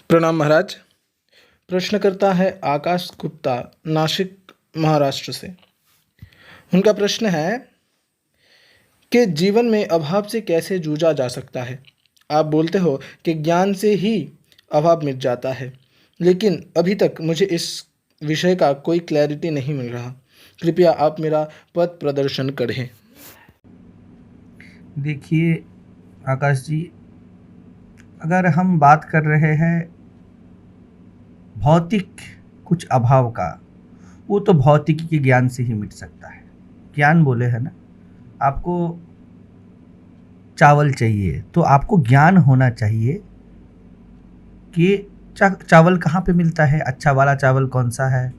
प्रणाम महाराज। प्रश्न करता है आकाश गुप्ता, नासिक महाराष्ट्र से। उनका प्रश्न है कि जीवन में अभाव से कैसे जूझा जा सकता है। आप बोलते हो कि ज्ञान से ही अभाव मिट जाता है, लेकिन अभी तक मुझे इस विषय का कोई क्लैरिटी नहीं मिल रहा। कृपया आप मेरा पथ प्रदर्शन करें। देखिए आकाश जी, अगर हम बात कर रहे हैं भौतिक कुछ अभाव का, वो तो भौतिकी के ज्ञान से ही मिट सकता है। ज्ञान बोले है ना, आपको चावल चाहिए तो आपको ज्ञान होना चाहिए कि चावल कहाँ पे मिलता है, अच्छा वाला चावल कौन सा है,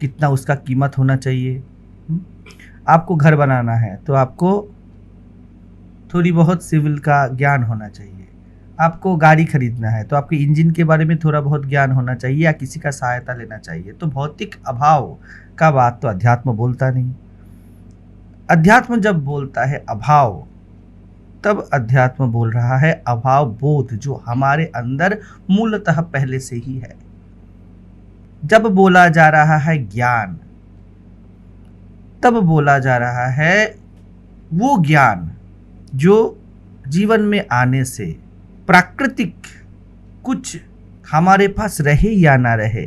कितना उसका कीमत होना चाहिए। आपको घर बनाना है तो आपको थोड़ी बहुत सिविल का ज्ञान होना चाहिए। आपको गाड़ी खरीदना है तो आपके इंजन के बारे में थोड़ा बहुत ज्ञान होना चाहिए या किसी का सहायता लेना चाहिए। तो भौतिक अभाव का बात तो अध्यात्म बोलता नहीं। अध्यात्म जब बोलता है अभाव, तब अध्यात्म बोल रहा है अभाव बोध, जो हमारे अंदर मूलतः पहले से ही है। जब बोला जा रहा है ज्ञान, तब बोला जा रहा है वो ज्ञान जो जीवन में आने से प्राकृतिक कुछ हमारे पास रहे या ना रहे,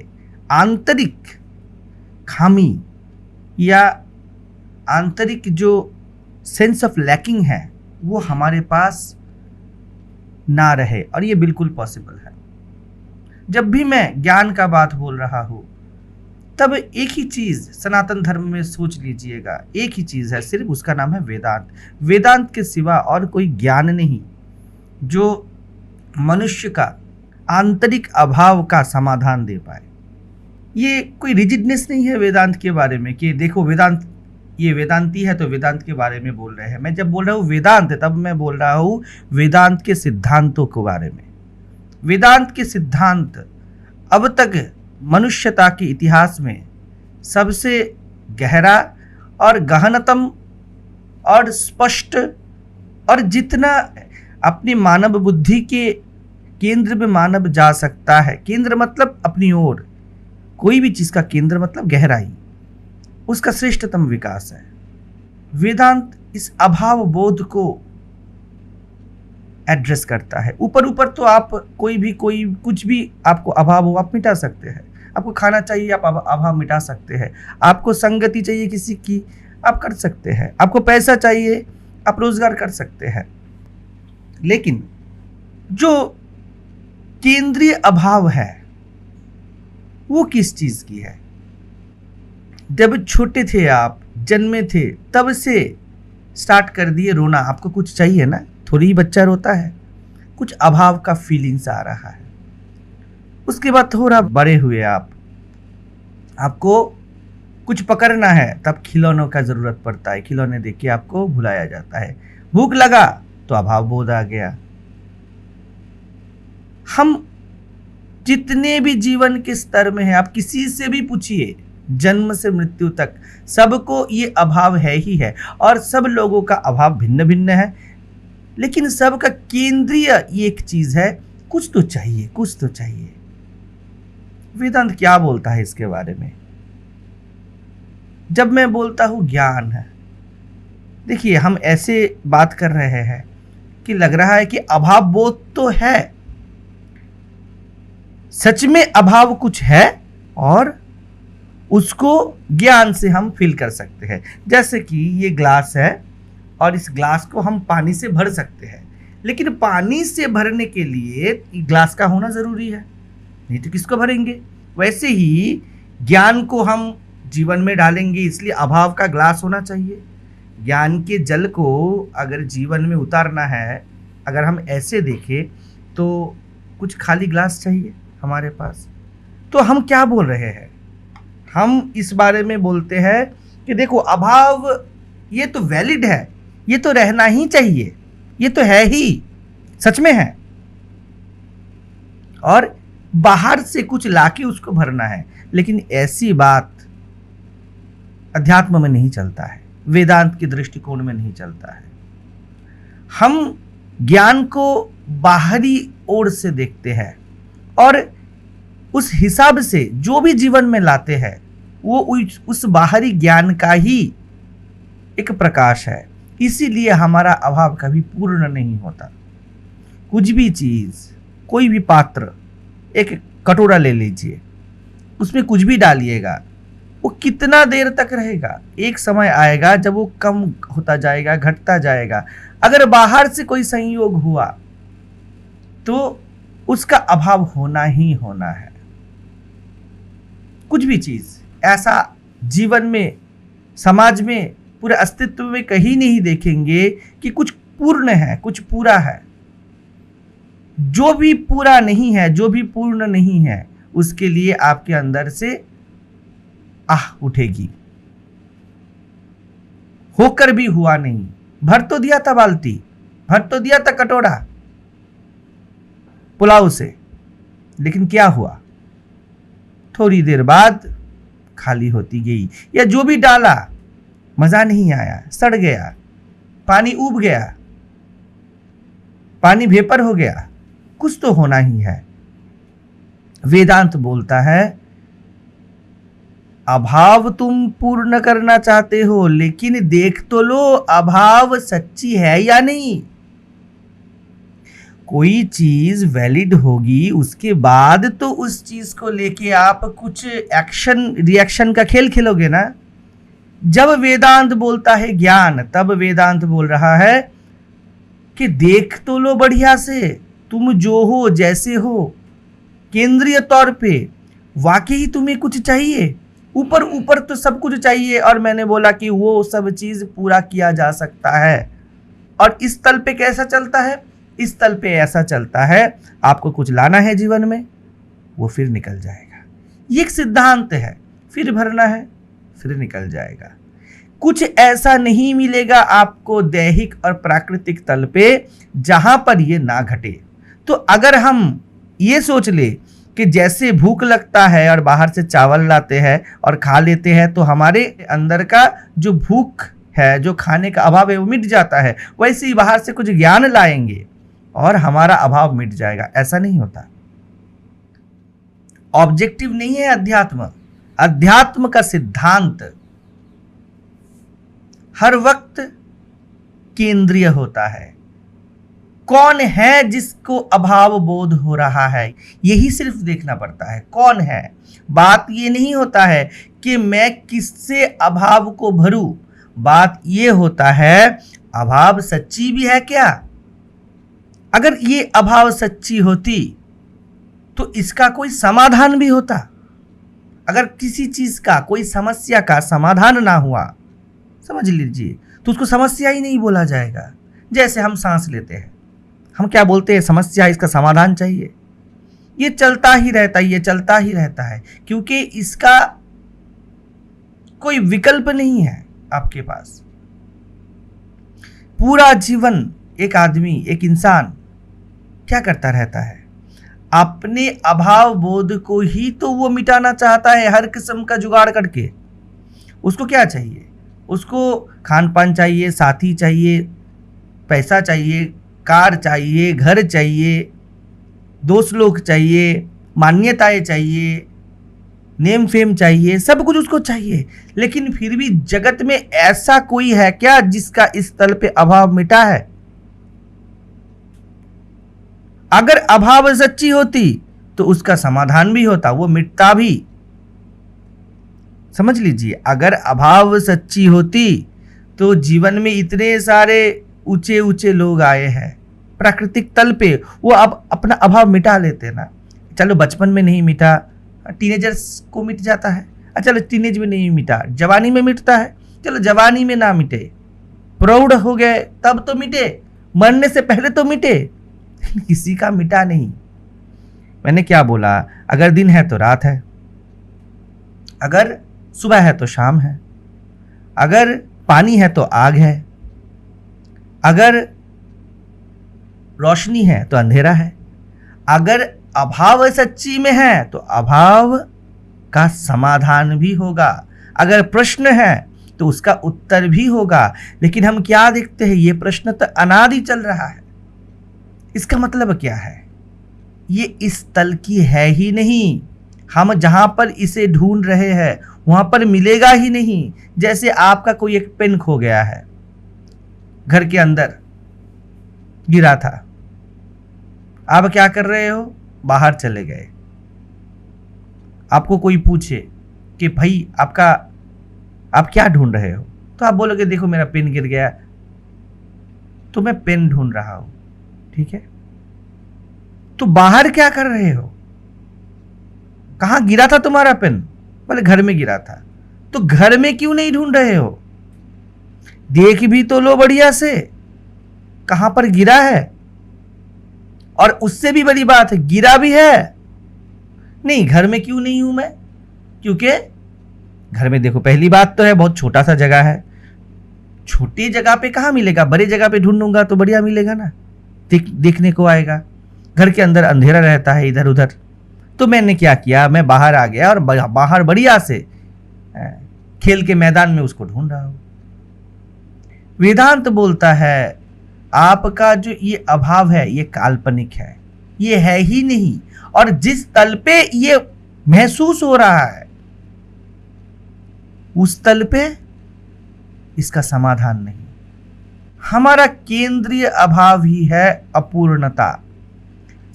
आंतरिक खामी या आंतरिक जो सेंस ऑफ लैकिंग है वो हमारे पास ना रहे, और ये बिल्कुल पॉसिबल है। जब भी मैं ज्ञान का बात बोल रहा हूँ, तब एक ही चीज सनातन धर्म में सोच लीजिएगा, एक ही चीज है सिर्फ, उसका नाम है वेदांत। वेदांत के सिवा और कोई ज्ञान नहीं जो मनुष्य का आंतरिक अभाव का समाधान दे पाए। ये कोई रिजिडनेस नहीं है वेदांत के बारे में कि देखो वेदांत, ये वेदांती है तो वेदांत के बारे में बोल रहे हैं। मैं जब बोल रहा हूँ वेदांत, तब मैं बोल रहा हूँ वेदांत के सिद्धांतों के बारे में। वेदांत के सिद्धांत अब तक मनुष्यता के इतिहास में सबसे गहरा और गहनतम और स्पष्ट, और जितना अपनी मानव बुद्धि के केंद्र में मानव जा सकता है, केंद्र मतलब अपनी ओर, कोई भी चीज का केंद्र मतलब गहराई, उसका श्रेष्ठतम विकास है। वेदांत इस अभाव बोध को एड्रेस करता है। ऊपर ऊपर तो आप कोई कुछ भी आपको अभाव हो आप मिटा सकते हैं। आपको खाना चाहिए आप अभाव मिटा सकते हैं। आपको संगति चाहिए किसी की, आप कर सकते हैं। आपको पैसा चाहिए आप रोजगार कर सकते हैं। लेकिन जो केंद्रीय अभाव है वो किस चीज की है? जब छोटे थे, आप जन्मे थे, तब से स्टार्ट कर दिए रोना। आपको कुछ चाहिए ना, थोड़ी ही बच्चा रोता है, कुछ अभाव का फीलिंग्स आ रहा है। उसके बाद थोड़ा बड़े हुए आप, आपको कुछ पकड़ना है, तब खिलौनों का जरूरत पड़ता है। खिलौने देख के आपको भुलाया जाता है। भूख लगा तो अभाव बोध आ गया। हम जितने भी जीवन के स्तर में हैं, आप किसी से भी पूछिए, जन्म से मृत्यु तक सबको ये अभाव है ही है, और सब लोगों का अभाव भिन्न भिन्न है। लेकिन सबका केंद्रीय ये एक चीज है, कुछ तो चाहिए, कुछ तो चाहिए। वेदांत क्या बोलता है इसके बारे में? जब मैं बोलता हूं ज्ञान है, देखिए हम ऐसे बात कर रहे हैं कि लग रहा है कि अभाव बोध तो है, सच में अभाव कुछ है, और उसको ज्ञान से हम फील कर सकते हैं। जैसे कि ये ग्लास है और इस ग्लास को हम पानी से भर सकते हैं, लेकिन पानी से भरने के लिए ग्लास का होना जरूरी है, नहीं तो किसको भरेंगे? वैसे ही ज्ञान को हम जीवन में डालेंगे, इसलिए अभाव का ग्लास होना चाहिए। ज्ञान के जल को अगर जीवन में उतारना है, अगर हम ऐसे देखें तो कुछ खाली ग्लास चाहिए हमारे पास। तो हम क्या बोल रहे हैं? हम इस बारे में बोलते हैं कि देखो अभाव ये तो वैलिड है, ये तो रहना ही चाहिए, ये तो है ही, सच में है, और बाहर से कुछ लाके उसको भरना है। लेकिन ऐसी बात अध्यात्म में नहीं चलता है, वेदांत के दृष्टिकोण में नहीं चलता है। हम ज्ञान को बाहरी ओर से देखते हैं और उस हिसाब से जो भी जीवन में लाते हैं वो उस बाहरी ज्ञान का ही एक प्रकाश है। इसीलिए हमारा अभाव कभी पूर्ण नहीं होता। कुछ भी चीज, कोई भी पात्र, एक कटोरा ले लीजिए, उसमें कुछ भी डालिएगा, वो कितना देर तक रहेगा? एक समय आएगा जब वो कम होता जाएगा, घटता जाएगा। अगर बाहर से कोई संयोग हुआ तो उसका अभाव होना ही होना है। कुछ भी चीज ऐसा जीवन में, समाज में, पूरे अस्तित्व में कहीं नहीं देखेंगे कि कुछ पूर्ण है, कुछ पूरा है। जो भी पूरा नहीं है, जो भी पूर्ण नहीं है, उसके लिए आपके अंदर से आह उठेगी। होकर भी हुआ नहीं। भर तो दिया था बाल्टी, भर तो दिया था कटोरा पुलाव से, लेकिन क्या हुआ? थोड़ी देर बाद खाली होती गई। या जो भी डाला मजा नहीं आया, सड़ गया, पानी उब गया, पानी वेपर हो गया। कुछ तो होना ही है। वेदांत बोलता है अभाव तुम पूर्ण करना चाहते हो, लेकिन देख तो लो अभाव सच्ची है या नहीं। कोई चीज वैलिड होगी, उसके बाद तो उस चीज को लेके आप कुछ एक्शन रिएक्शन का खेल खेलोगे ना। जब वेदांत बोलता है ज्ञान, तब वेदांत बोल रहा है कि देख तो लो बढ़िया से, तुम जो हो, जैसे हो, केंद्रीय तौर पे वाकई तुम्हें कुछ चाहिए। ऊपर ऊपर तो सब कुछ चाहिए, और मैंने बोला कि वो सब चीज पूरा किया जा सकता है। और इस तल पे कैसा चलता है? इस तल पे ऐसा चलता है, आपको कुछ लाना है जीवन में, वो फिर निकल जाएगा। ये एक सिद्धांत है। फिर भरना है, फिर निकल जाएगा। कुछ ऐसा नहीं मिलेगा आपको दैहिक और प्राकृतिक तल पे जहां पर ये ना घटे। तो अगर हम ये सोच ले कि जैसे भूख लगता है और बाहर से चावल लाते हैं और खा लेते हैं तो हमारे अंदर का जो भूख है, जो खाने का अभाव है, वो मिट जाता है, वैसे ही बाहर से कुछ ज्ञान लाएंगे और हमारा अभाव मिट जाएगा। ऐसा नहीं होता। ऑब्जेक्टिव नहीं है अध्यात्म। अध्यात्म का सिद्धांत हर वक्त केंद्रीय होता है। कौन है जिसको अभाव बोध हो रहा है, यही सिर्फ देखना पड़ता है। कौन है? बात ये नहीं होता है कि मैं किससे अभाव को भरूं। बात ये होता है अभाव सच्ची भी है क्या? अगर ये अभाव सच्ची होती तो इसका कोई समाधान भी होता। अगर किसी चीज का, कोई समस्या का समाधान ना हुआ, समझ लीजिए, तो उसको समस्या ही नहीं बोला जाएगा। जैसे हम सांस लेते हैं, हम क्या बोलते हैं? समस्या, इसका समाधान चाहिए। ये चलता ही रहता है, ये चलता ही रहता है, क्योंकि इसका कोई विकल्प नहीं है आपके पास। पूरा जीवन एक आदमी, एक इंसान क्या करता रहता है? अपने अभाव बोध को ही तो वो मिटाना चाहता है, हर किस्म का जुगाड़ करके। उसको क्या चाहिए? उसको खान पान चाहिए, साथी चाहिए, पैसा चाहिए, कार चाहिए, घर चाहिए, दोस्त लोग चाहिए, मान्यताएं चाहिए, नेम फेम चाहिए, सब कुछ उसको चाहिए। लेकिन फिर भी जगत में ऐसा कोई है क्या जिसका इस तल पे अभाव मिटा है? अगर अभाव सच्ची होती तो उसका समाधान भी होता, वो मिटता भी। समझ लीजिए, अगर अभाव सच्ची होती तो जीवन में इतने सारे ऊंचे ऊंचे लोग आए हैं प्राकृतिक तल पे, वो अब अपना अभाव मिटा लेते ना। चलो बचपन में नहीं मिटा, टीनेजर्स को मिट जाता है। चलो टीनेज में नहीं मिटा, जवानी में मिटता है। चलो जवानी में ना मिटे, प्रौढ़ हो गए तब तो मिटे, मरने से पहले तो मिटे, किसी का मिटा नहीं। मैंने क्या बोला? अगर दिन है तो रात है, अगर सुबह है तो शाम है, अगर पानी है तो आग है, अगर रोशनी है तो अंधेरा है। अगर अभाव सच्ची में है तो अभाव का समाधान भी होगा। अगर प्रश्न है तो उसका उत्तर भी होगा। लेकिन हम क्या देखते हैं? ये प्रश्न तो अनादि चल रहा है। इसका मतलब क्या है? ये इस तल की है ही नहीं। हम जहाँ पर इसे ढूंढ रहे हैं वहाँ पर मिलेगा ही नहीं। जैसे आपका कोई एक पेन खो गया है, घर के अंदर गिरा था, आप क्या कर रहे हो, बाहर चले गए। आपको कोई पूछे कि भाई आप क्या ढूंढ रहे हो, तो आप बोलोगे देखो मेरा पेन गिर गया, तो मैं पेन ढूंढ रहा हूं। ठीक है, तो बाहर क्या कर रहे हो, कहां गिरा था तुम्हारा पेन, बोले घर में गिरा था। तो घर में क्यों नहीं ढूंढ रहे हो, देख भी तो लो बढ़िया से कहां पर गिरा है। और उससे भी बड़ी बात है, गिरा भी है, नहीं घर में क्यों नहीं हूं मैं, क्योंकि घर में देखो पहली बात तो है बहुत छोटा सा जगह है, छोटी जगह पे कहां मिलेगा, बड़ी जगह पे ढूंढूंगा तो बढ़िया मिलेगा ना, देखने को आएगा। घर के अंदर अंधेरा रहता है इधर उधर। तो मैंने क्या किया, मैं बाहर आ गया और बाहर बढ़िया से खेल के मैदान में उसको ढूंढ रहा हूं। वेदांत बोलता है आपका जो ये अभाव है ये काल्पनिक है, ये है ही नहीं। और जिस तल पे ये महसूस हो रहा है उस तल पे इसका समाधान नहीं। हमारा केंद्रीय अभाव ही है अपूर्णता।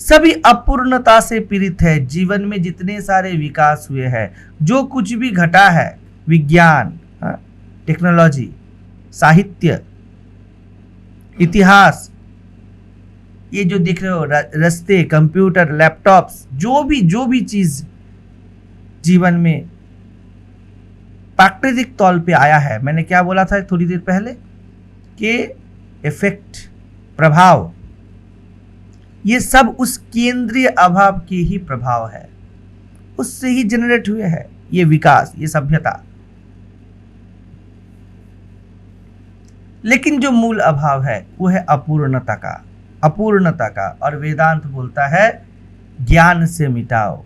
सभी अपूर्णता से पीड़ित है। जीवन में जितने सारे विकास हुए हैं, जो कुछ भी घटा है, विज्ञान, टेक्नोलॉजी, साहित्य, इतिहास, ये जो देख रहे हो रास्ते, कंप्यूटर, लैपटॉप्स, जो भी चीज जीवन में प्राकृतिक तौर पे आया है, मैंने क्या बोला था थोड़ी देर पहले कि इफेक्ट, प्रभाव, ये सब उस केंद्रीय अभाव के ही प्रभाव है, उससे ही जनरेट हुए हैं ये विकास, ये सभ्यता। लेकिन जो मूल अभाव है वो है अपूर्णता का। और वेदांत बोलता है ज्ञान से मिटाओ।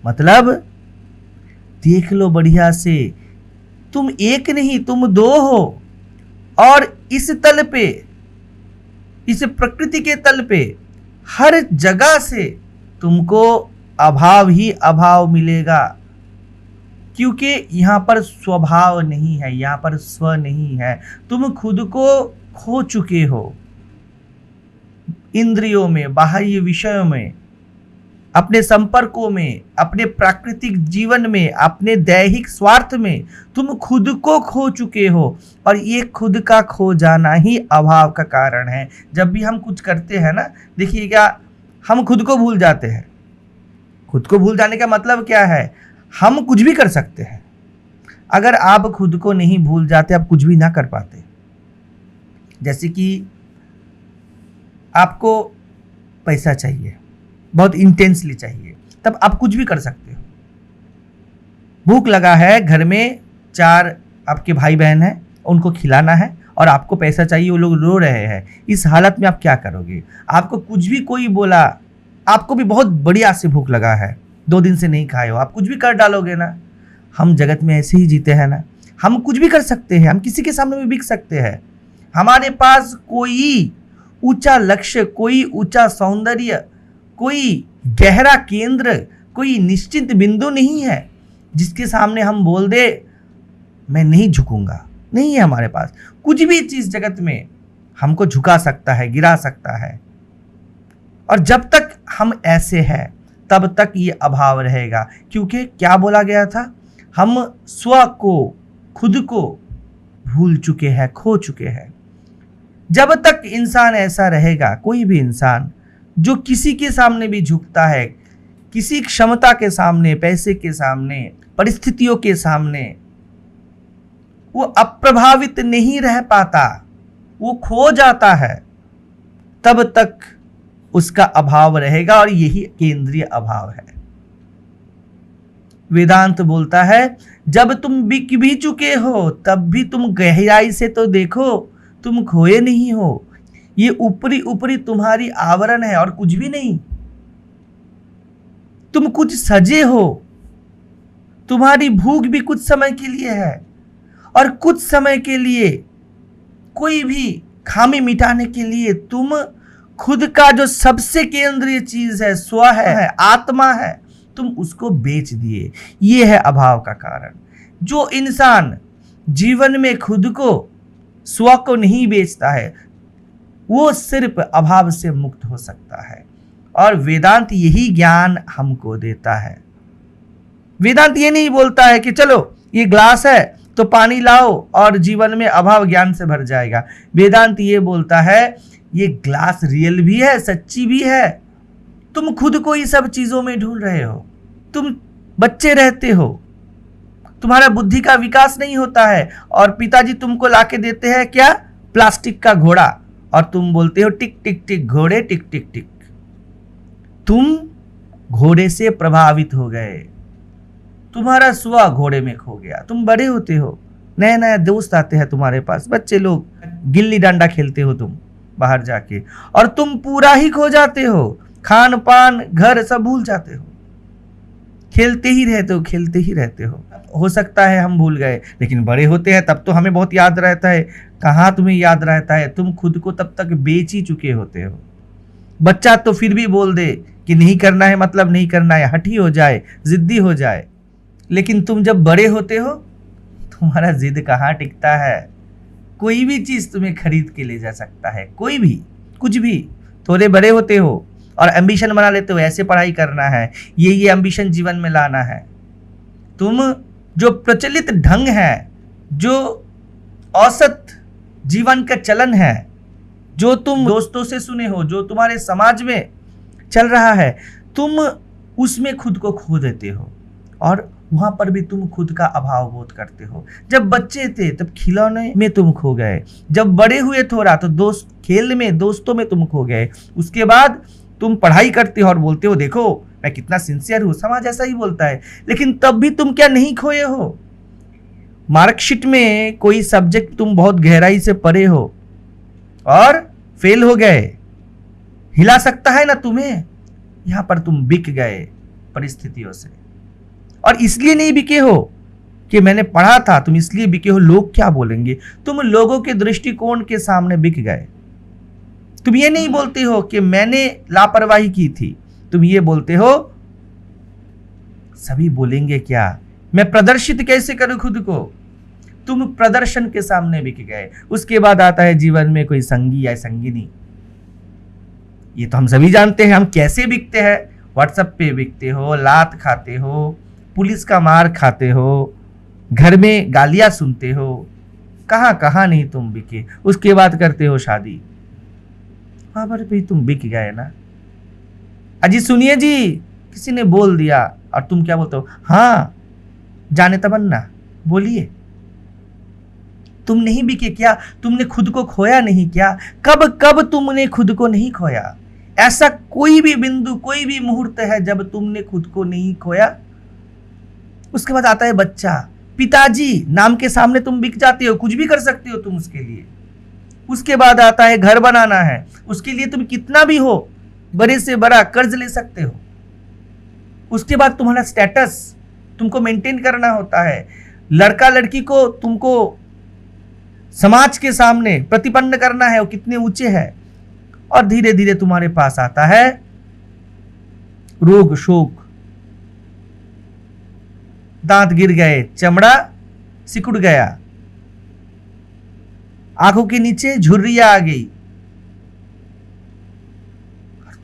मतलब देख लो बढ़िया से, तुम एक नहीं तुम दो हो, और इस तल पे, इस प्रकृति के तल पे हर जगह से तुमको अभाव ही अभाव मिलेगा, क्योंकि यहां पर स्वभाव नहीं है, यहां पर स्व नहीं है। तुम खुद को खो चुके हो इंद्रियों में, बाह्य विषयों में, अपने संपर्कों में, अपने प्राकृतिक जीवन में, अपने दैहिक स्वार्थ में तुम खुद को खो चुके हो। और ये खुद का खो जाना ही अभाव का कारण है। जब भी हम कुछ करते हैं ना, देखिएगा हम खुद को भूल जाते हैं। खुद को भूल जाने का मतलब क्या है, हम कुछ भी कर सकते हैं। अगर आप खुद को नहीं भूल जाते, आप कुछ भी ना कर पाते। जैसे कि आपको पैसा चाहिए, बहुत इंटेंसली चाहिए, तब आप कुछ भी कर सकते हो। भूख लगा है, घर में 4 आपके भाई बहन हैं, उनको खिलाना है और आपको पैसा चाहिए, वो लोग रो रहे हैं। इस हालत में आप क्या करोगे? आपको कुछ भी कोई बोला, आपको भी बहुत बढ़िया से भूख लगा है, 2 दिन से नहीं खाए हो, आप कुछ भी कर डालोगे ना। हम जगत में ऐसे ही जीते हैं ना, हम कुछ भी कर सकते हैं, हम किसी के सामने भी बिक सकते हैं। हमारे पास कोई ऊंचा लक्ष्य, कोई ऊंचा सौंदर्य, कोई गहरा केंद्र, कोई निश्चित बिंदु नहीं है जिसके सामने हम बोल दे मैं नहीं झुकूंगा। नहीं है हमारे पास। कुछ भी चीज जगत में हमको झुका सकता है, गिरा सकता है। और जब तक हम ऐसे हैं तब तक ये अभाव रहेगा। क्योंकि क्या बोला गया था, हम स्व को, खुद को भूल चुके हैं, खो चुके हैं। जब तक इंसान ऐसा रहेगा, कोई भी इंसान जो किसी के सामने भी झुकता है, किसी क्षमता के सामने, पैसे के सामने, परिस्थितियों के सामने, वो अप्रभावित नहीं रह पाता, वो खो जाता है, तब तक उसका अभाव रहेगा। और यही केंद्रीय अभाव है। वेदांत बोलता है जब तुम बिक भी चुके हो तब भी तुम गहराई से तो देखो, तुम खोए नहीं हो। ये ऊपरी ऊपरी तुम्हारी आवरण है और कुछ भी नहीं। तुम कुछ सजे हो, तुम्हारी भूख भी कुछ समय के लिए है, और कुछ समय के लिए कोई भी खामी मिटाने के लिए तुम खुद का जो सबसे केंद्रीय चीज है, स्व है, आत्मा है, तुम उसको बेच दिए। ये है अभाव का कारण। जो इंसान जीवन में खुद को, स्व को नहीं बेचता है, वो सिर्फ अभाव से मुक्त हो सकता है। और वेदांत यही ज्ञान हमको देता है। वेदांत ये नहीं बोलता है कि चलो ये ग्लास है तो पानी लाओ और जीवन में अभाव ज्ञान से भर जाएगा। वेदांत ये बोलता है ये ग्लास रियल भी है, सच्ची भी है। तुम खुद को ये सब चीजों में ढूंढ रहे हो। तुम बच्चे रहते हो, तुम्हारा बुद्धि का विकास नहीं होता है और पिताजी तुमको लाके देते हैं क्या? प्लास्टिक का घोड़ा, और तुम बोलते हो टिक टिक टिक घोड़े टिक टिक टिक। तुम घोड़े से प्रभावित हो गए, तुम्हारा स्व घोड़े में खो गया। तुम बड़े होते हो, नए नए दोस्त आते हैं तुम्हारे पास, बच्चे लोग, गिल्ली डंडा खेलते हो तुम बाहर जाके, और तुम पूरा ही खो जाते हो। खान पान घर सब भूल जाते हो, खेलते ही रहते हो, खेलते ही रहते हो सकता है हम भूल गए, लेकिन बड़े होते हैं तब तो हमें बहुत याद रहता है। कहाँ तुम्हें याद रहता है? तुम खुद को तब तक बेच ही चुके होते हो। बच्चा तो फिर भी बोल दे कि नहीं करना है, मतलब नहीं करना है, हठी हो जाए, जिद्दी हो जाए, लेकिन तुम जब बड़े होते हो तुम्हारा जिद कहाँ टिकता है? कोई भी चीज तुम्हें खरीद के ले जा सकता है, कोई भी, कुछ भी। थोड़े बड़े होते हो और एम्बिशन बना लेते हो, ऐसे पढ़ाई करना है, ये एम्बिशन जीवन में लाना है। तुम जो प्रचलित ढंग है, जो औसत जीवन का चलन है, जो तुम दोस्तों से सुने हो, जो तुम्हारे समाज में चल रहा है, तुम उसमें खुद को खो देते हो और वहां पर भी तुम खुद का अभाव बोध करते हो। जब बच्चे थे तब खिलौने में तुम खो गए, जब बड़े हुए थोड़ा तो दोस्त खेल में, दोस्तों में तुम खो गए। उसके बाद तुम पढ़ाई करते हो और बोलते हो देखो मैं कितना सिंसियर हूं, समाज ऐसा ही बोलता है, लेकिन तब भी तुम क्या नहीं खोए हो? मार्कशीट में कोई सब्जेक्ट तुम बहुत गहराई से पढ़े हो और फेल हो गए, हिला सकता है ना तुम्हें? यहां पर तुम बिक गए परिस्थितियों से, और इसलिए नहीं बिके हो कि मैंने पढ़ा था, तुम इसलिए बिके हो लोग क्या बोलेंगे। तुम लोगों के दृष्टिकोण के सामने बिक गए। तुम ये नहीं बोलते हो कि मैंने लापरवाही की थी, तुम ये बोलते हो सभी बोलेंगे क्या, मैं प्रदर्शित कैसे करूं खुद को। तुम प्रदर्शन के सामने बिक गए। उसके बाद आता है जीवन में कोई संगी या संगिनी। ये तो हम सभी जानते हैं हम कैसे बिकते हैं। व्हाट्सएप पे बिकते हो, लात खाते हो, पुलिस का मार खाते हो, घर में गालियां सुनते हो, कहां कहां नहीं तुम बिके। उसके बाद करते हो शादी, वहां पर भी तुम बिक गए ना। अजी सुनिए जी, किसी ने बोल दिया और तुम क्या बोलते हो? हाँ जाने तमन्ना, बोलिए। तुम नहीं बिके क्या? तुमने खुद को खोया नहीं क्या? कब कब तुमने खुद को नहीं खोया? ऐसा कोई भी बिंदु, कोई भी मुहूर्त है जब तुमने खुद को नहीं खोया? उसके बाद आता है बच्चा, पिताजी नाम के सामने तुम बिक जाते हो, कुछ भी कर सकते हो तुम उसके लिए। उसके बाद आता है घर बनाना है, उसके लिए तुम कितना भी हो, बड़े से बड़ा कर्ज ले सकते हो। उसके बाद तुम्हारा स्टेटस तुमको मेंटेन करना होता है, लड़का लड़की को तुमको समाज के सामने प्रतिपन्न करना है वो कितने ऊंचे है। और धीरे धीरे तुम्हारे पास आता है रोग शोक, दांत गिर गए, चमड़ा सिकुड़ गया, आंखों के नीचे झुर्रियां आ गई,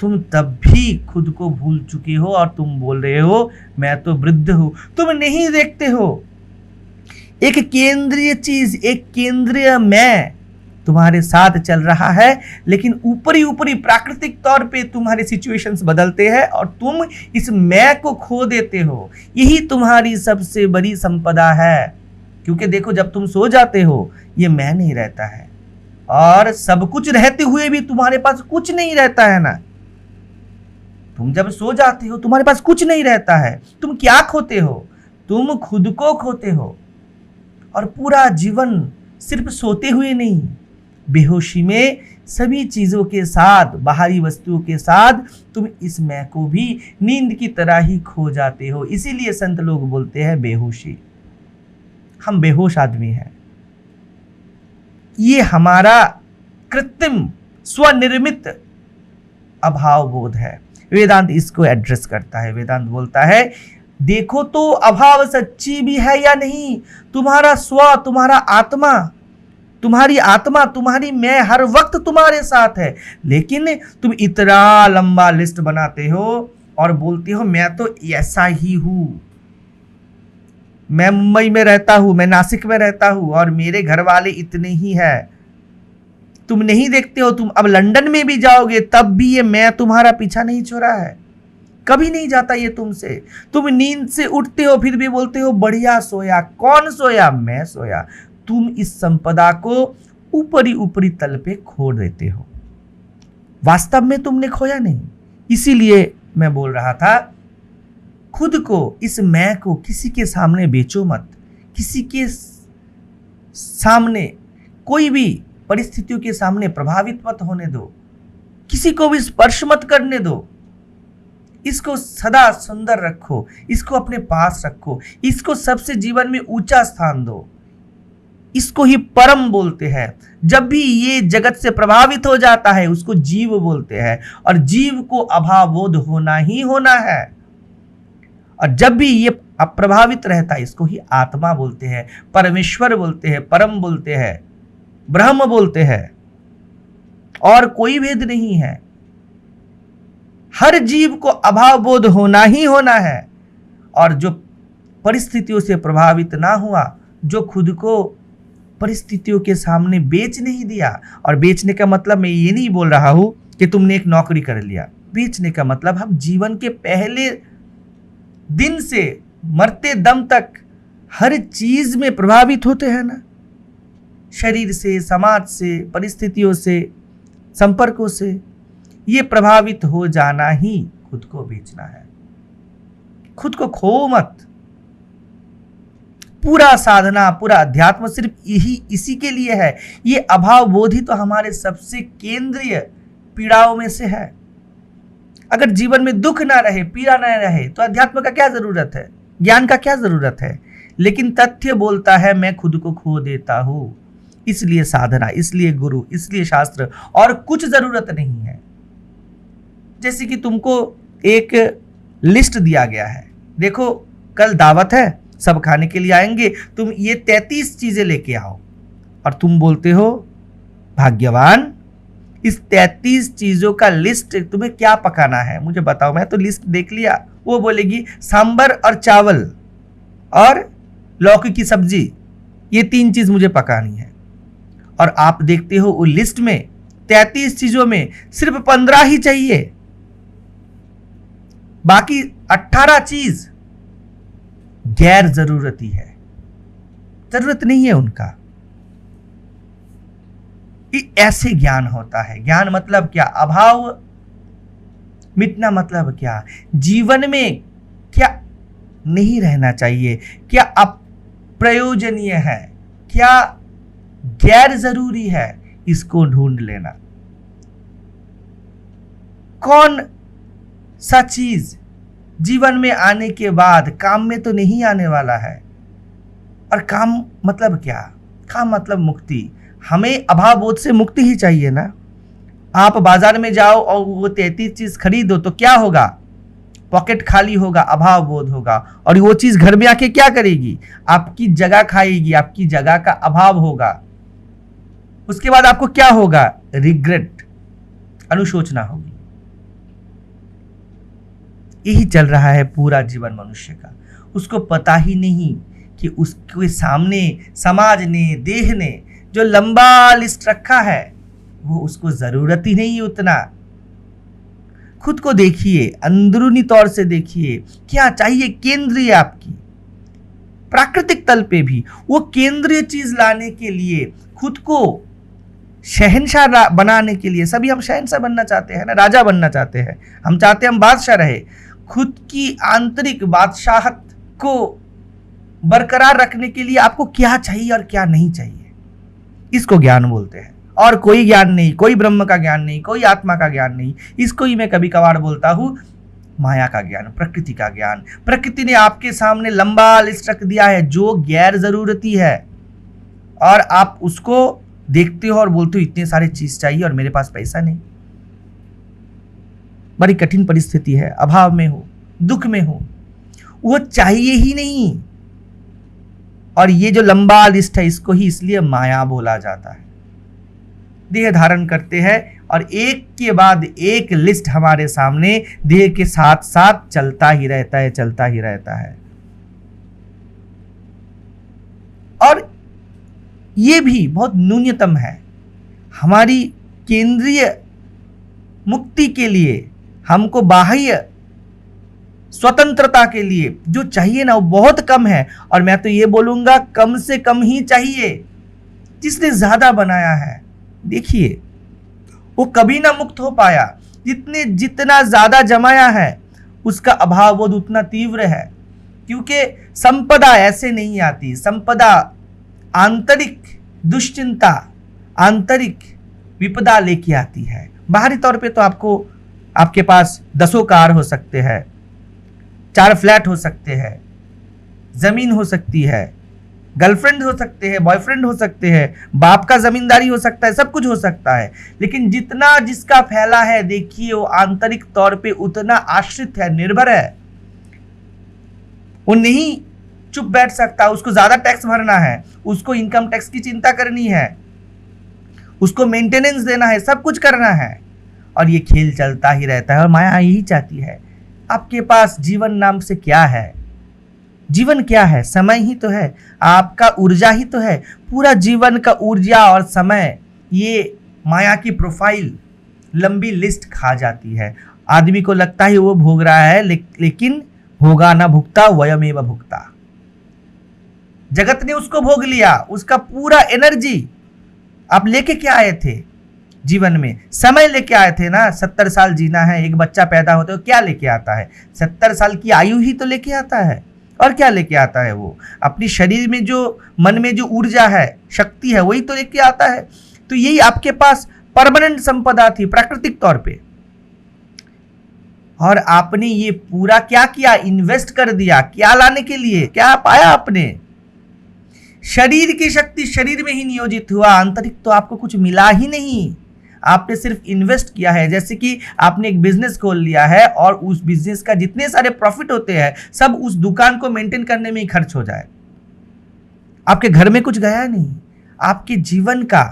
तुम तब भी खुद को भूल चुके हो और तुम बोल रहे हो मैं तो वृद्ध हूं। तुम नहीं देखते हो एक केंद्रीय चीज, एक केंद्रीय मैं तुम्हारे साथ चल रहा है, लेकिन ऊपरी ऊपरी प्राकृतिक तौर पे तुम्हारे सिचुएशंस बदलते हैं और तुम इस मैं को खो देते हो। यही तुम्हारी सबसे बड़ी संपदा है, क्योंकि देखो जब तुम सो जाते हो ये मैं नहीं रहता है, और सब कुछ रहते हुए भी तुम्हारे पास कुछ नहीं रहता है ना। तुम जब सो जाते हो तुम्हारे पास कुछ नहीं रहता है। तुम क्या खोते हो? तुम खुद को खोते हो, और पूरा जीवन सिर्फ सोते हुए नहीं, बेहोशी में सभी चीजों के साथ, बाहरी वस्तुओं के साथ तुम इस मैं को भी नींद की तरह ही खो जाते हो। इसीलिए संत लोग बोलते हैं बेहोशी, हम बेहोश आदमी हैं। ये हमारा कृत्रिम स्वनिर्मित अभाव बोध है। वेदांत इसको एड्रेस करता है। वेदांत बोलता है देखो तो अभाव सच्ची भी है या नहीं। तुम्हारा स्व, तुम्हारा आत्मा, तुम्हारी आत्मा, तुम्हारी मैं हर वक्त तुम्हारे साथ है, लेकिन तुम इतना लंबा लिस्ट बनाते हो और बोलते हो मैं तो ऐसा ही हूं, मैं मुंबई में रहता हूं, मैं नासिक में रहता हूं और मेरे घर वाले इतने ही हैं। तुम नहीं देखते हो, तुम अब लंदन में भी जाओगे तब भी ये मैं तुम्हारा पीछा नहीं छोड़ा है, कभी नहीं जाता ये तुमसे। तुम नींद से उठते हो फिर भी बोलते हो बढ़िया सोया। कौन सोया? मैं सोया। तुम इस संपदा को ऊपरी ऊपरी तल पे खो देते हो, वास्तव में तुमने खोया नहीं। इसीलिए मैं बोल रहा था खुद को, इस मैं को किसी के सामने बेचो मत, किसी के सामने, कोई भी परिस्थितियों के सामने प्रभावित मत होने दो, किसी को भी स्पर्श मत करने दो। इसको सदा सुंदर रखो, इसको अपने पास रखो, इसको सबसे जीवन में ऊंचा स्थान दो। इसको ही परम बोलते हैं। जब भी ये जगत से प्रभावित हो जाता है उसको जीव बोलते हैं, और जीव को अभाव बोध होना ही होना है। और जब भी ये अप्रभावित रहता है इसको ही आत्मा बोलते हैं, परमेश्वर बोलते हैं, परम बोलते हैं, ब्रह्म बोलते हैं, और कोई भेद नहीं है। हर जीव को अभाव बोध होना ही होना है। और जो परिस्थितियों से प्रभावित ना हुआ, जो खुद को परिस्थितियों के सामने बेच नहीं दिया, और बेचने का मतलब मैं ये नहीं बोल रहा हूं कि तुमने एक नौकरी कर लिया। बेचने का मतलब हम जीवन के पहले दिन से मरते दम तक हर चीज में प्रभावित होते हैं ना, शरीर से, समाज से, परिस्थितियों से, संपर्कों से। ये प्रभावित हो जाना ही खुद को बेचना है। खुद को खो मत। पूरा साधना, पूरा अध्यात्म सिर्फ यही इसी के लिए है। ये अभाव बोध ही तो हमारे सबसे केंद्रीय पीड़ाओं में से है। अगर जीवन में दुख ना रहे, पीड़ा ना रहे, तो अध्यात्म का क्या जरूरत है, ज्ञान का क्या जरूरत है। लेकिन तथ्य बोलता है मैं खुद को खो देता हूं, इसलिए साधना, इसलिए गुरु, इसलिए शास्त्र, और कुछ जरूरत नहीं है। जैसे कि तुमको एक लिस्ट दिया गया है, देखो कल दावत है, सब खाने के लिए आएंगे, तुम ये 33 चीजें लेके आओ, और तुम बोलते हो भाग्यवान, इस 33 चीजों का लिस्ट तुम्हें क्या पकाना है मुझे बताओ। मैं तो लिस्ट देख लिया। वो बोलेगी सांबर और चावल और लौकी की सब्जी, ये 3 चीज मुझे पकानी है। और आप देखते हो वो लिस्ट में 33 चीजों में सिर्फ 15 ही चाहिए, बाकी 18 चीज गैर जरूरती है, जरूरत नहीं है उनका। ऐसे ज्ञान होता है। ज्ञान मतलब क्या? अभाव मिटना मतलब क्या? जीवन में क्या नहीं रहना चाहिए, क्या अप्रयोजनीय है, क्या गैर जरूरी है, इसको ढूंढ लेना। कौन सा चीज जीवन में आने के बाद काम में तो नहीं आने वाला है। और काम मतलब क्या? काम मतलब मुक्ति। हमें अभाव बोध से मुक्ति ही चाहिए ना। आप बाजार में जाओ और वो 33 चीज खरीदो तो क्या होगा? पॉकेट खाली होगा, अभाव बोध होगा। और वो चीज घर में आके क्या करेगी? आपकी जगह खाएगी, आपकी जगह का अभाव होगा। उसके बाद आपको क्या होगा? रिग्रेट, अनुशोचना होगी। यही चल रहा है पूरा जीवन मनुष्य का। उसको पता ही नहीं कि उसके सामने समाज ने, देह ने जो लंबा लिस्ट रखा है वो उसको जरूरत ही नहीं उतना। खुद को देखिए, अंदरूनी तौर से देखिए क्या चाहिए। केंद्रीय आपकी प्राकृतिक तल पे भी वो केंद्रीय चीज लाने के लिए, खुद को शहंशाह बनाने के लिए, सभी हम शहंशाह बनना चाहते हैं ना, राजा बनना चाहते हैं। हम चाहते हैं हम बादशाह रहे। खुद की आंतरिक बादशाहत को बरकरार रखने के लिए आपको क्या चाहिए और क्या नहीं चाहिए, इसको ज्ञान बोलते हैं। और कोई ज्ञान नहीं, कोई ब्रह्म का ज्ञान नहीं, कोई आत्मा का ज्ञान नहीं। इसको ही मैं कभी कभार बोलता हूं माया का ज्ञान, प्रकृति का ज्ञान। प्रकृति ने आपके सामने लंबा लिस्ट रख दिया है जो गैर जरूरती है, और आप उसको देखते हो और बोलते हो इतने सारे चीज चाहिए और मेरे पास पैसा नहीं। बड़ी कठिन परिस्थिति है, अभाव में हो, दुख में हो, वो चाहिए ही नहीं। और ये जो लंबा लिस्ट है, इसको ही इसलिए माया बोला जाता है। देह धारण करते हैं और एक के बाद एक लिस्ट हमारे सामने देह के साथ साथ चलता ही रहता है, चलता ही रहता है। और ये भी बहुत न्यूनतम है। हमारी केंद्रीय मुक्ति के लिए, हमको बाह्य स्वतंत्रता के लिए जो चाहिए ना, वो बहुत कम है। और मैं तो ये बोलूंगा कम से कम ही चाहिए। जिसने ज्यादा बनाया है, देखिए वो कभी ना मुक्त हो पाया। जितना ज्यादा जमाया है, उसका अभाव बोध उतना तीव्र है। क्योंकि संपदा ऐसे नहीं आती। संपदा आंतरिक दुश्चिंता, आंतरिक विपदा लेके आती है। बाहरी तौर पे तो आपके पास 10 कार हो सकते हैं, 4 फ्लैट हो सकते हैं, जमीन हो सकती है, गर्लफ्रेंड हो सकते हैं, बॉयफ्रेंड हो सकते हैं, बाप का जमींदारी हो सकता है, सब कुछ हो सकता है। लेकिन जितना जिसका फैला है, देखिए वो आंतरिक तौर पे उतना आश्रित है, निर्भर है। वो नहीं चुप बैठ सकता, उसको ज्यादा टैक्स भरना है, उसको इनकम टैक्स की चिंता करनी है, उसको मेंटेनेंस देना है, सब कुछ करना है। और ये खेल चलता ही रहता है। और माया यही चाहती है, आपके पास जीवन नाम से क्या है? जीवन क्या है? समय ही तो है, आपका ऊर्जा ही तो है। पूरा जीवन का ऊर्जा और समय ये माया की प्रोफाइल लंबी लिस्ट खा जाती है। आदमी को लगता है वो भोग रहा है, लेकिन भोगा ना भुगता वयमेव भुगता। जगत ने उसको भोग लिया, उसका पूरा एनर्जी आप लेके क्या आए थे जीवन में? समय लेके आए थे ना। 70 साल जीना है, एक बच्चा पैदा होता है, क्या लेके आता है? 70 साल की आयु ही तो लेके आता है। और क्या लेके आता है? वो अपनी शरीर में जो, मन में जो ऊर्जा है, शक्ति है, वही तो लेके आता है। तो यही आपके पास परमानेंट संपदा थी प्राकृतिक तौर पे। और आपने ये पूरा क्या किया? इन्वेस्ट कर दिया। क्या लाने के लिए? क्या पाया आपने? शरीर की शक्ति शरीर में ही नियोजित हुआ, आंतरिक तो आपको कुछ मिला ही नहीं। आपने सिर्फ इन्वेस्ट किया है। जैसे कि आपने एक बिजनेस खोल लिया है और उस बिजनेस का जितने सारे प्रॉफिट होते हैं, सब उस दुकान को मेंटेन करने में ही खर्च हो जाए। आपके घर में कुछ गया नहीं। आपके जीवन का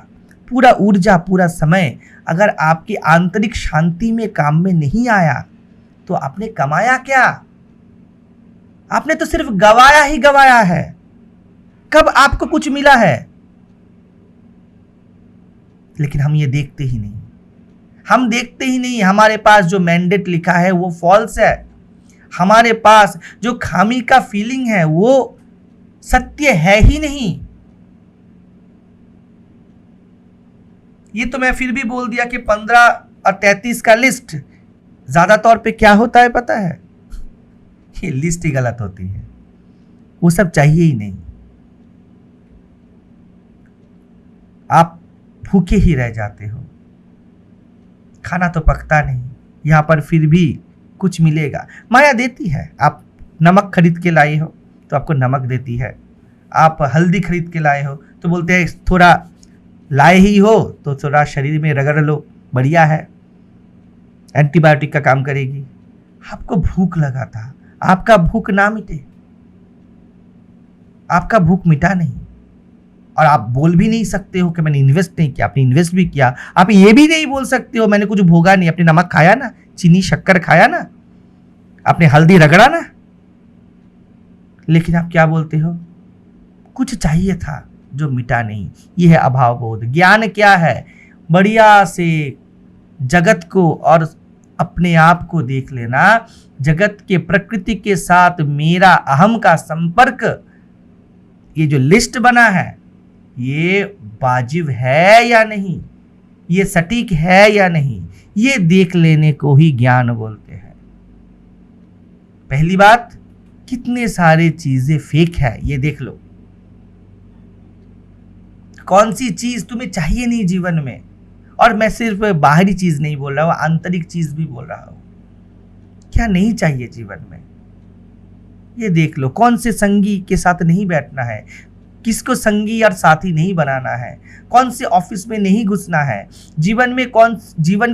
पूरा ऊर्जा, पूरा समय अगर आपकी आंतरिक शांति में काम में नहीं आया, तो आपने कमाया क्या? आपने तो सिर्फ गवाया ही गवाया है। कब आपको कुछ मिला है? लेकिन हम ये देखते ही नहीं। हम देखते ही नहीं। हमारे पास जो मैंडेट लिखा है वो फॉल्स है। हमारे पास जो खामी का फीलिंग है वो सत्य है ही नहीं। ये तो मैं फिर भी बोल दिया कि 15 और 33 का लिस्ट ज्यादा तौर पे क्या होता है पता है? ये लिस्ट ही गलत होती है। वो सब चाहिए ही नहीं। आप भूखे ही रह जाते हो, खाना तो पकता नहीं। यहां पर फिर भी कुछ मिलेगा। माया देती है। आप नमक खरीद के लाए हो तो आपको नमक देती है। आप हल्दी खरीद के लाए हो तो बोलते हैं थोड़ा लाए ही हो तो थोड़ा शरीर में रगड़ लो, बढ़िया है, एंटीबायोटिक का काम करेगी। आपको भूख लगा था, आपका भूख ना मिटे, आपका भूख मिटा नहीं। और आप बोल भी नहीं सकते हो कि मैंने इन्वेस्ट नहीं किया। आपने इन्वेस्ट भी किया। आप ये भी नहीं बोल सकते हो मैंने कुछ भोगा नहीं। आपने नमक खाया ना, चीनी शक्कर खाया ना, आपने हल्दी रगड़ा ना, लेकिन आप क्या बोलते हो? कुछ चाहिए था जो मिटा नहीं। यह है अभाव बोध। ज्ञान क्या है? बढ़िया से जगत को और अपने आप को देख लेना। जगत के, प्रकृति के साथ मेरा अहम का संपर्क, ये जो लिस्ट बना है, ये वाजिब है या नहीं, ये सटीक है या नहीं, ये देख लेने को ही ज्ञान बोलते हैं। पहली बात, कितने सारे चीजें फेक है ये देख लो। कौन सी चीज तुम्हें चाहिए नहीं जीवन में? और मैं सिर्फ बाहरी चीज नहीं बोल रहा हूं, आंतरिक चीज भी बोल रहा हूं। क्या नहीं चाहिए जीवन में, ये देख लो। कौन से संगी के साथ नहीं बैठना है, किसको संगी और साथी नहीं बनाना है, कौन से ऑफिस में नहीं घुसना है, जीवन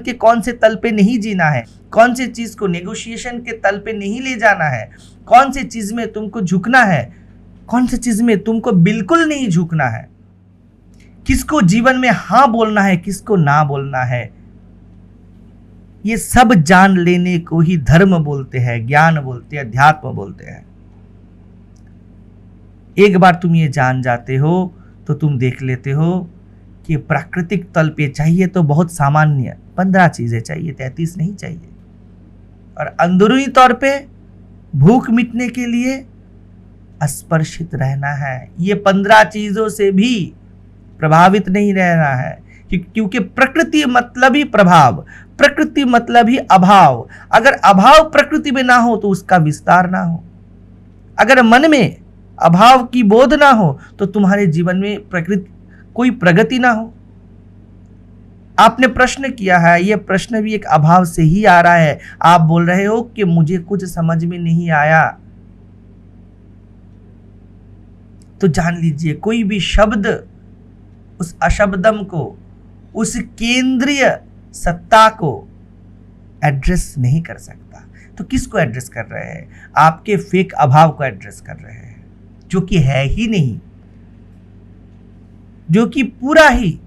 के कौन से तल पे नहीं जीना है, कौन से चीज को नेगोशिएशन के तल पे नहीं ले जाना है, कौन से चीज में तुमको झुकना है, कौन से चीज में तुमको बिल्कुल नहीं झुकना है, किसको जीवन में हाँ बोलना है, किसको ना बोलना है। ये सब जान लेने को ही धर्म बोलते हैं, ज्ञान बोलते हैं, अध्यात्म बोलते हैं। एक बार तुम ये जान जाते हो तो तुम देख लेते हो कि प्राकृतिक तल पे चाहिए तो बहुत सामान्य 15 चीजें चाहिए, 33 नहीं चाहिए। और अंदरूनी तौर पे भूख मिटने के लिए स्पर्शित रहना है। ये 15 चीजों से भी प्रभावित नहीं रहना है, क्योंकि प्रकृति मतलब ही प्रभाव, प्रकृति मतलब ही अभाव। अगर अभाव प्रकृति में ना हो तो उसका विस्तार ना हो। अगर मन में अभाव की बोध ना हो तो तुम्हारे जीवन में कोई प्रगति ना हो। आपने प्रश्न किया है, यह प्रश्न भी एक अभाव से ही आ रहा है। आप बोल रहे हो कि मुझे कुछ समझ में नहीं आया, तो जान लीजिए कोई भी शब्द उस अशब्दम को, उस केंद्रीय सत्ता को एड्रेस नहीं कर सकता। तो किसको एड्रेस कर रहे हैं? आपके फेक अभाव को एड्रेस कर रहे हैं, जो कि है ही नहीं, जो कि पूरा ही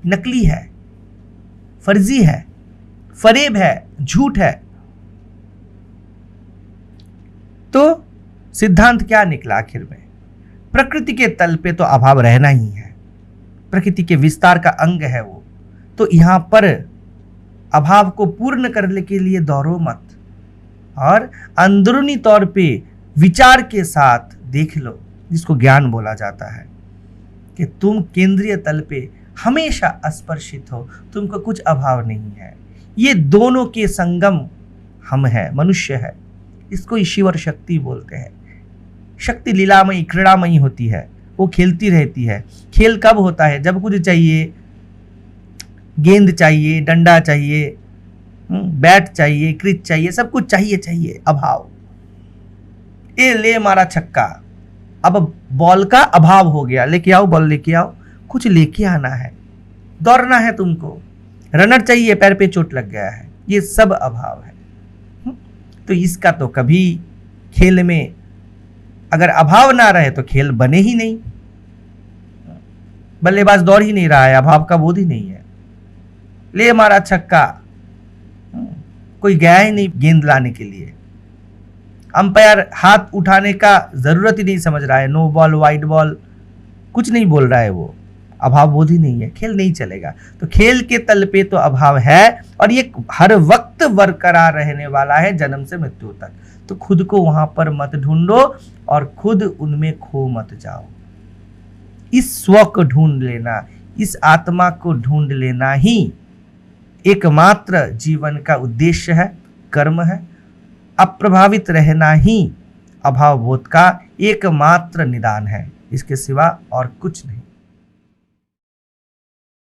नकली है, फर्जी है, फरेब है, झूठ है। तो सिद्धांत क्या निकला आखिर में? प्रकृति के तल पे तो अभाव रहना ही है, प्रकृति के विस्तार का अंग है वो। तो यहां पर अभाव को पूर्ण करने के लिए दौड़ो मत, और अंदरूनी तौर पे विचार के साथ देख लो, जिसको ज्ञान बोला जाता है, कि तुम केंद्रीय तल पे हमेशा स्पर्शित हो, तुमको कुछ अभाव नहीं है। ये दोनों के संगम हम है, मनुष्य है। इसको ईश्वर शक्ति बोलते हैं। शक्ति लीलामयी, क्रीड़ामयी होती है, वो खेलती रहती है। खेल कब होता है? जब कुछ चाहिए, गेंद चाहिए, डंडा चाहिए, बैट चाहिए, क्रिच चाहिए, सब कुछ चाहिए। अभाव, ये ले मारा छक्का, अब बॉल का अभाव हो गया, लेके आओ बॉल, लेके आओ, कुछ लेके आना है, दौड़ना है तुमको, रनर चाहिए, पैर पे चोट लग गया है, ये सब अभाव है। तो इसका तो कभी खेल में अगर अभाव ना रहे तो खेल बने ही नहीं। बल्लेबाज दौड़ ही नहीं रहा है, अभाव का बोध ही नहीं है। ले मारा छक्का, कोई गया ही नहीं गेंद लाने के लिए। अंपायर हाथ उठाने का जरूरत ही नहीं समझ रहा है, नो बॉल, वाइड बॉल, कुछ नहीं बोल रहा है, वो अभाव बोध ही नहीं है, खेल नहीं चलेगा। तो खेल के तल पे तो अभाव है, और ये हर वक्त बरकरार रहने वाला है, जन्म से मृत्यु तक। तो खुद को वहां पर मत ढूंढो और खुद उनमें खो मत जाओ। इस स्व को ढूंढ लेना, इस आत्मा को ढूंढ लेना ही एकमात्र जीवन का उद्देश्य है, कर्म है। अप्रभावित रहना ही अभाव बोध का एकमात्र निदान है, इसके सिवा और कुछ नहीं।